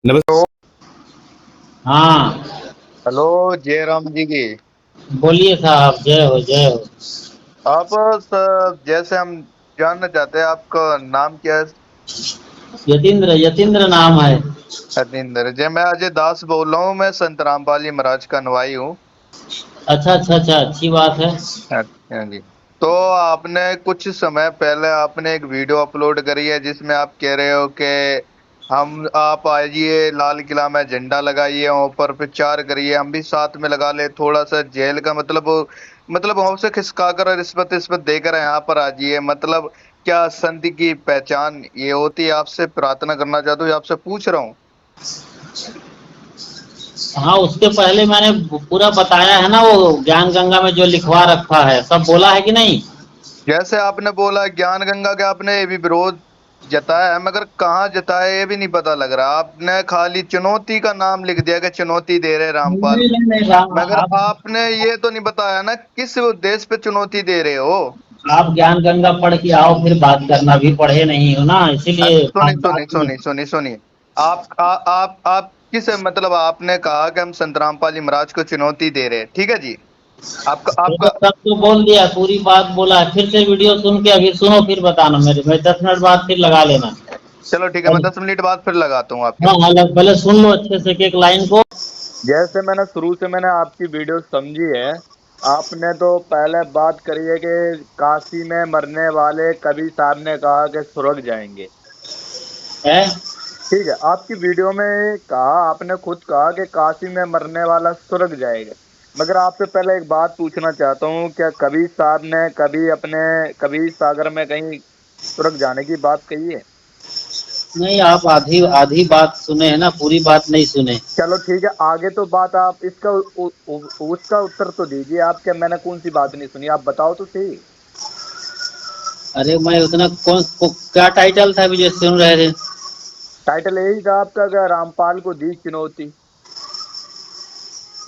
नमस्ते। तो हाँ। हेलो, जय राम जी की। बोलिए साहब, जय हो जय हो। आप जैसे हम जानना चाहते हैं, आपका नाम क्या है? यतीन्द्र यतीन्द्र नाम है। हरिंदर जी, मैं अजय दास बोल रहा हूँ। मैं संत रामपाल जी महाराज का अनुयायी हूँ। अच्छा अच्छा अच्छा, अच्छी बात है। अच्छा जी। तो आपने कुछ समय पहले आपने एक वीडियो अपलोड करी है जिसमें आप कह रहे हो कि हम आप आइए लाल किला में झंडा लगाइए, ऊपर प्रचार करिए, हम भी साथ में लगा ले थोड़ा सा जेल का मतलब हमसे खिसका कर रिश्वत रिश्वत देकर यहाँ पर आ जाइए। मतलब क्या संत की पहचान ये होती है? आपसे प्रार्थना करना चाहता हूँ, आपसे पूछ रहा हूँ। हाँ, उसके पहले मैंने पूरा बताया है ना, वो ज्ञान गंगा में जो लिखवा रखा है सब बोला है कि नहीं। जैसे आपने बोला ज्ञान गंगा के, आपने ये भी विरोध जताया है, मगर कहाँ जताया ये भी नहीं पता लग रहा। आपने खाली चुनौती का नाम लिख दिया कि चुनौती दे रहे रामपाल, नहीं नहीं नहीं, राम मगर आप आपने ये तो नहीं बताया ना किस उद्देश्य पे चुनौती दे रहे हो। आप ज्ञान गंगा पढ़ के आओ, फिर बात करना। भी पढ़े नहीं हो ना, इसीलिए सुनी बात बात सुनी नहीं। सुनी सुनी सुनी। आप किस मतलब आपने कहा कि हम संत रामपाल जी महाराज को चुनौती दे रहे हैं, ठीक है जी। आपका तो आपका सब तो बोल दिया, पूरी बात बोला है। फिर से वीडियो सुन के अभी सुनो, फिर बताना। मेरे मैं 10 मिनट बाद फिर लगा लेना। चलो ठीक है, मैं 10 मिनट बाद फिर लगाता हूँ आपके हाँ पास। हाँ, पहले सुन लो अच्छे से एक एक लाइन को। जैसे मैंने शुरू से मैंने आपकी वीडियो समझी है। आपने तो पहले बात करी है कि काशी में मरने वाले कबीर साहब ने कहा कि स्वर्ग जाएंगे। है। ठीक है, आपकी वीडियो में कहा, आपने खुद कहा कि काशी में मरने वाला स्वर्ग जाएगा। मगर आपसे पहले एक बात पूछना चाहता हूँ, क्या कबीर साहब ने कभी अपने कबीर सागर में कहीं स्वर्ग जाने की बात कही है? नहीं, आप आधी आधी बात सुने हैं ना, पूरी बात नहीं सुने। चलो ठीक है, आगे तो बात आप इसका उसका उत्तर तो दीजिए। आप क्या, मैंने कौन सी बात नहीं सुनी, आप बताओ तो सही। अरे मैं उतना क्या टाइटल था अभी जो सुन रहे थे। टाइटल यही था आपका कि रामपाल को दी चुनौती।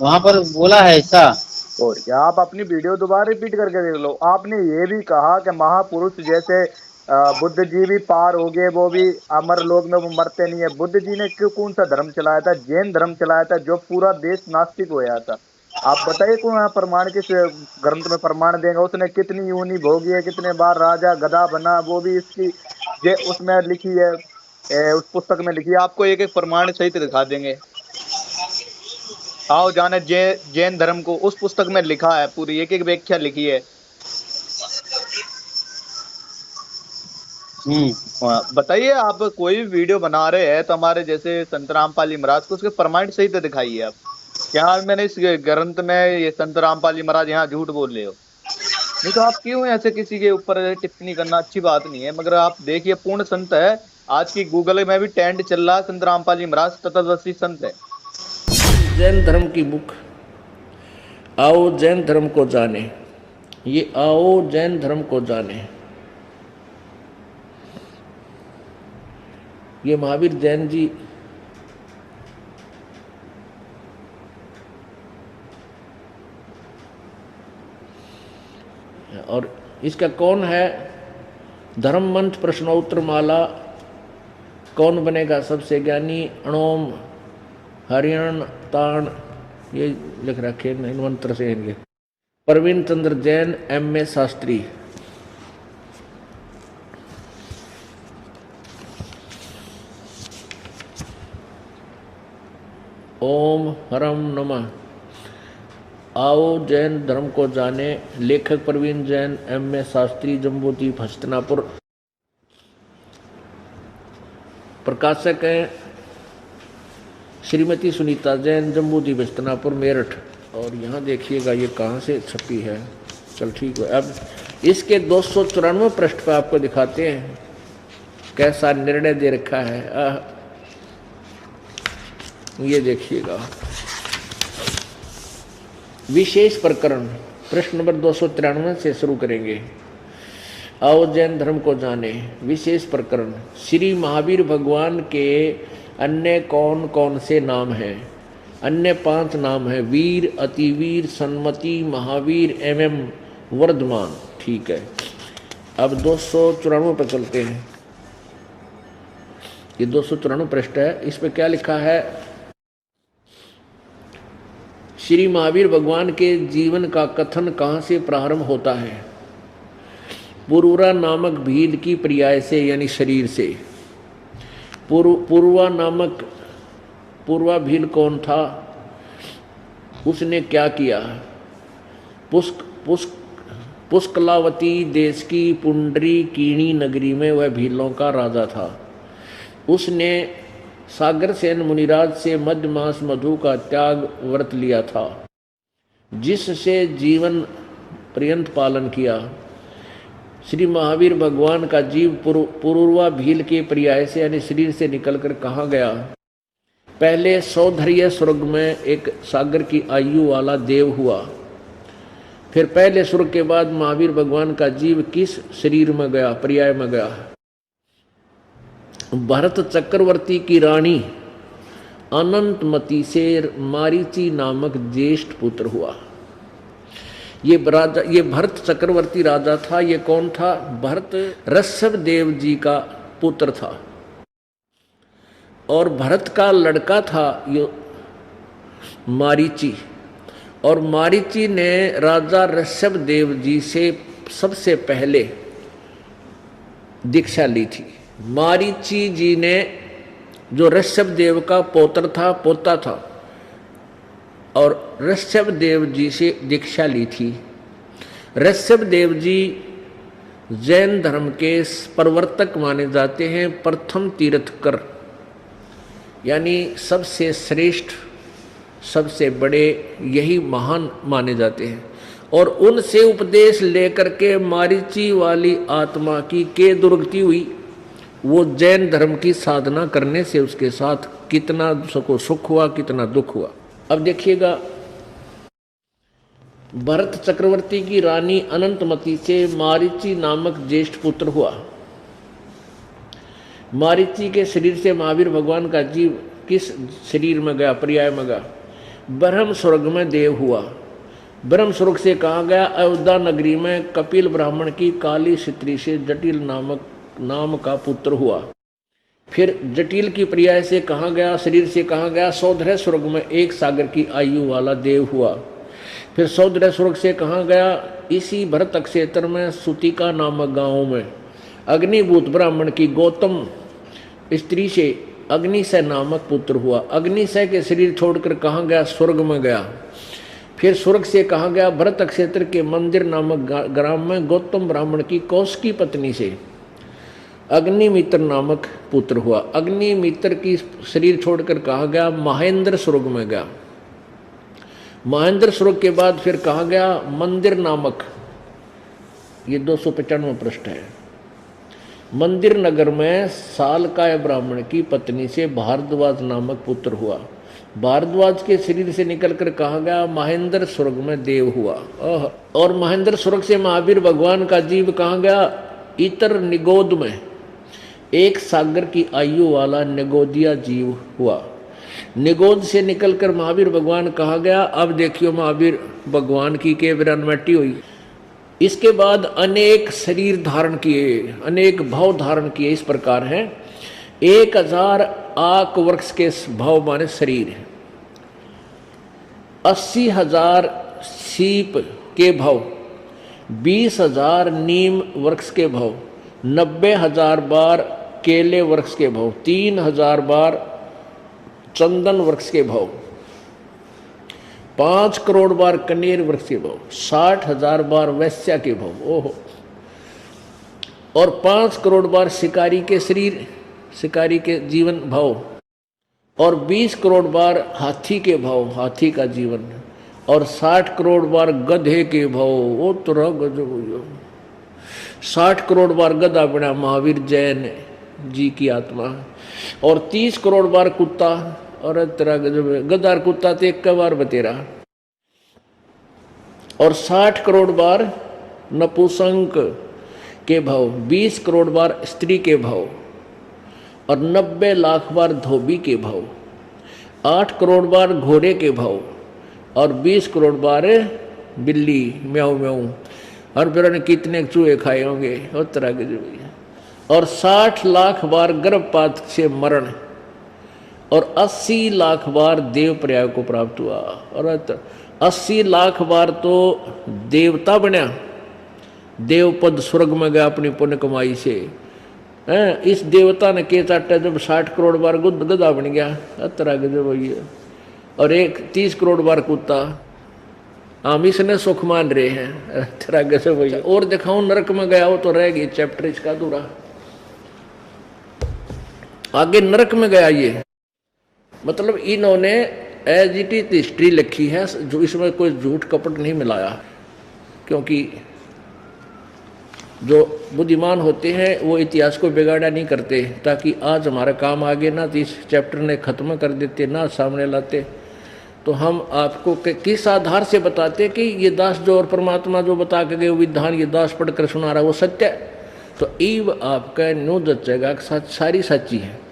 वहां पर बोला है ऐसा। और क्या, आप अपनी वीडियो दोबारा रिपीट करके देख लो। आपने ये भी कहा कि महापुरुष जैसे बुद्ध जी भी पार हो गए, वो भी अमर लोक में, वो मरते नहीं है। बुद्ध जी ने क्यों कौन सा धर्म चलाया था? जैन धर्म चलाया था, जो पूरा देश नास्तिक हो गया था। आप बताइए कौन है प्रमाण, किस ग्रंथ में प्रमाण देगा? उसने कितनी योनि भोगी है, कितने बार राजा गधा बना, वो भी इसकी जे उसमें लिखी है, उस पुस्तक में लिखी है। आपको एक एक प्रमाण सहित दिखा देंगे। आओ जाने जैन धर्म को, उस पुस्तक में लिखा है, पूरी एक एक व्याख्या लिखी है। हम्म। हाँ, बताइए। आप कोई भी वीडियो बना रहे हैं तो हमारे जैसे संत रामपाल जी महाराज को उसके प्रमाण सहित दिखाइए आप। क्या मैंने इस ग्रंथ में ये संत रामपाल जी महाराज यहाँ झूठ बोल रहे हो? नहीं तो आप क्यों ऐसे किसी के ऊपर टिप्पणी करना अच्छी बात नहीं है। मगर आप देखिए, पूर्ण संत है। आज की गूगल में भी ट्रेंड चल रहा है, संत रामपाल जी महाराज तत्वदर्शी संत है। जैन धर्म की बुक आओ जैन धर्म को जाने। ये आओ जैन धर्म को जाने, ये महावीर जैन जी और इसका कौन है? धर्म मंच प्रश्नोत्तर माला, कौन बनेगा सबसे ज्ञानी, अणोम हरियण ताण, ये लिख रखे इन मंत्र से इनके। प्रवीण चंद्र जैन, M.A. शास्त्री। ओम हरम नमः। आओ जैन धर्म को जाने, लेखक प्रवीण जैन, M.A. शास्त्री, जम्बूद्वीप हस्तिनापुर। प्रकाशक हैं श्रीमती सुनीता जैन, जम्बूद्वीप हस्तिनापुर, मेरठ। और यहाँ देखिएगा ये कहाँ से छपी है। चल ठीक है, अब इसके 294 पृष्ठ पर आपको दिखाते हैं कैसा निर्णय दे रखा है। ये देखिएगा, विशेष प्रकरण प्रश्न नंबर 293 से शुरू करेंगे। आओ जैन धर्म को जाने, विशेष प्रकरण। श्री महावीर भगवान के अन्य कौन कौन से नाम हैं? अन्य 5 नाम हैं: वीर, अतिवीर, सन्मति, महावीर एवं वर्धमान। ठीक है, अब 294 पर चलते हैं। ये 294 पृष्ठ है। इस पे क्या लिखा है? श्री महावीर भगवान के जीवन का कथन कहाँ से प्रारंभ होता है? पुरूरा नामक भील की पर्याय से, यानी शरीर से। पूर्वा भील कौन था? उसने क्या किया? पुष्कलावती देश की पुंडरीकीणी नगरी में वह भीलों का राजा था। उसने सागरसेन मुनिराज से मध्य मास मधु का त्याग व्रत लिया था, जिससे जीवन पर्यंत पालन किया। श्री महावीर भगवान का जीव पूर्वा भील के पर्याय से, यानी शरीर से निकलकर कहाँ गया? पहले सौधर्य स्वर्ग में एक सागर की आयु वाला देव हुआ। फिर पहले स्वर्ग के बाद महावीर भगवान का जीव किस शरीर में गया, पर्याय में गया? भरत चक्रवर्ती की रानी अनंतमती से मारीची नामक ज्येष्ठ पुत्र हुआ। ये भरत चक्रवर्ती राजा था। ये कौन था? भरत ऋषभ देव जी का पुत्र था, और भरत का लड़का था ये मारीची, और मारीची ने राजा ऋषभ देव जी से सबसे पहले दीक्षा ली थी। मारीची जी ने, जो ऋषभ देव का पोता था, और ऋषभ देव जी से दीक्षा ली थी। ऋषभ देव जी जैन धर्म के प्रवर्तक माने जाते हैं, प्रथम तीर्थकर, यानी सबसे श्रेष्ठ, सबसे बड़े, यही महान माने जाते हैं। और उनसे उपदेश लेकर के मारीची वाली आत्मा की के दुर्गति हुई। वो जैन धर्म की साधना करने से उसके साथ कितना सुख हुआ, कितना दुख हुआ। अब देखिएगा, भरत चक्रवर्ती की रानी अनंतमती से मारीची नामक ज्येष्ठ पुत्र हुआ। मारीची के शरीर से महावीर भगवान का जीव किस शरीर में गया, पर्याय में गया? ब्रह्म स्वर्ग में देव हुआ। ब्रह्म स्वर्ग से कहा गया? अयोध्या नगरी में कपिल ब्राह्मण की काली स्त्री से जटिल नाम का पुत्र हुआ। फिर जटिल की पर्याय से कहा गया, शरीर से कहा गया? सौधर्य स्वर्ग में एक सागर की आयु वाला देव हुआ। फिर सौधर्य स्वर्ग से कहा गया? इसी भरत क्षेत्र में सुतिका नामक गांव में अग्निभूत ब्राह्मण की गौतम स्त्री से अग्निशय नामक पुत्र हुआ। अग्निशय के शरीर छोड़कर कहाँ गया? स्वर्ग में गया। फिर स्वर्ग से कहा गया? भरत क्षेत्र के मंदिर नामक ग्राम में गौतम ब्राह्मण की कौशिकी पत्नी से अग्निमित्र नामक पुत्र हुआ। अग्निमित्र की शरीर छोड़कर कहा गया? महेंद्र स्वर्ग में गया। महेंद्र स्वर्ग के बाद फिर कहा गया? मंदिर नामक, ये 295 पृष्ठ है। मंदिर नगर में सालकाय ब्राह्मण की पत्नी से भारद्वाज नामक पुत्र हुआ। भारद्वाज के शरीर से निकलकर कहा गया? महेंद्र स्वर्ग में देव हुआ। और महेंद्र स्वर्ग से महावीर भगवान का जीव कहाँ गया? इतर निगोद में एक सागर की आयु वाला निगोदिया जीव हुआ। निगोद से निकलकर महावीर भगवान कहा गया? अब देखियो, महावीर भगवान की के विरानमटी हुई। इसके बाद अनेक शरीर धारण किए, अनेक भाव धारण किए। इस प्रकार है 1000 आक वृक्ष के भाव माने शरीर, 80,000 सीप के भाव, 20,000 नीम वृक्ष के भाव, 90,000 बार केले वृक्ष के भाव, 3,000 बार चंदन वृक्ष के भाव, 5 करोड़ बार कनेर वृक्ष के भाव, 60,000 बार वैश्या के भाव, ओहो, और 5 करोड़ बार शिकारी के शरीर, शिकारी के जीवन भाव, और 20 करोड़ बार हाथी के भाव, हाथी का जीवन, और 60 करोड़ बार गधे के भाव। वो तो 60 करोड़ बार गधा बना महावीर जैन जी की आत्मा, और 30 करोड़ बार कुत्ता, और तेरा गदार कुत्ता तो एक बार बतेरा, और 60 करोड़ बार नपुंसक के भाव, 20 करोड़ बार स्त्री के भाव, और 90 लाख बार धोबी के भाव, 8 करोड़ बार घोड़े के भाव, और 20 करोड़ बार बिल्ली म्याऊ म्याऊ। और फिर उन्होंने कितने चूहे खाए होंगे उस तरह के जो। और 60 लाख बार गर्भपात से मरण और 80 लाख बार देव प्रयाग को प्राप्त हुआ। और 80 लाख बार तो देवता बनया, देवपद स्वर्ग में गया अपनी पुण्य कमाई से। इस देवता ने के चाटा जब 60 करोड़ बार गधा बन गया अतरा गजब हुई है। और एक 30 करोड़ बार कुत्ता, हम इसने सुख मान रहे हैं अतरा गजब हुई। और दिखाऊं नरक में गया वो तो रह गई चैप्टर इसका अधूरा। आगे नरक में गया ये, मतलब इन्होंने एज इट इज हिस्ट्री लिखी है, जो इसमें कोई झूठ कपट नहीं मिलाया। क्योंकि जो बुद्धिमान होते हैं वो इतिहास को बिगाड़ा नहीं करते, ताकि आज हमारा काम आगे ना तो इस चैप्टर ने खत्म कर देते ना सामने लाते। तो हम आपको किस आधार से बताते कि ये दास जो और परमात्मा जो बता के गए विधान ये दास पढ़कर सुना रहा वो सत्य है। तो ईव आपका न्यू जचेगा सारी सच्ची है।